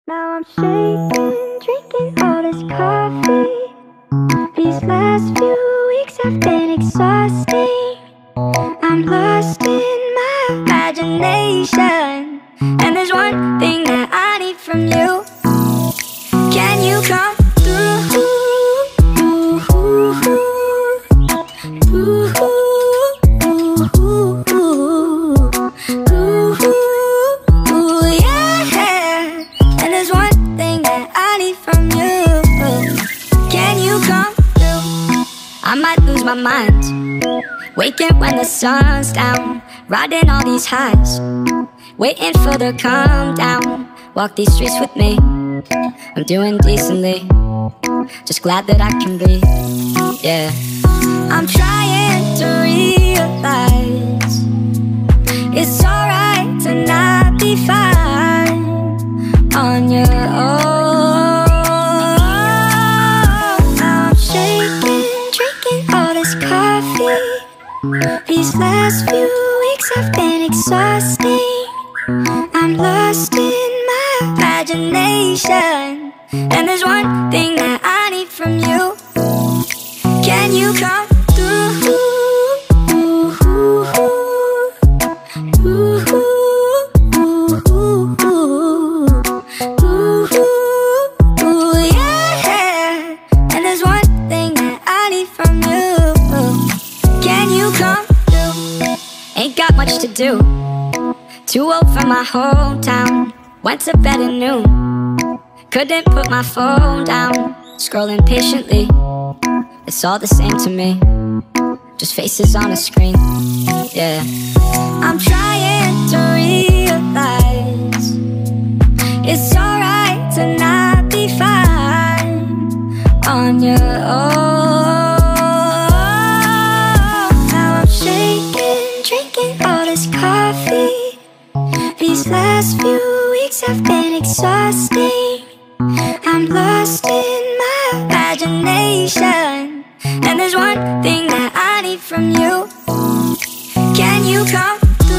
Now I'm shaking, drinking all this coffee. These last few weeks have been exhausting. I'm lost in my imagination, and there's one thing that I need from you. Can you come through? Yeah. And there's one thing that I need from you. Can you come through? I might lose my mind, waking when the sun's down, riding all these highs, waiting for the calm down. Walk these streets with me, I'm doing decently, just glad that I can breathe, yeah. I'm trying to realize it's alright to not be fine on your own. Now I'm shaking, drinking all this coffee. These last few weeks have been exhausting. I'm lost in my imagination, and there's one thing that I need from you. Can you come through? Yeah. And there's one thing that I need from you. Can you come through? Ain't got much to do, too old for my hometown. Went to bed at noon, couldn't put my phone down. Scrolling patiently, it's all the same to me, just faces on a screen, yeah. I'm trying to realize it's alright to not be fine on your own. Now I'm shaking, drinking all this coffee. These last few weeks have been exhausting. I'm lost in my imagination, and there's one thing that I need from you. Can you come through?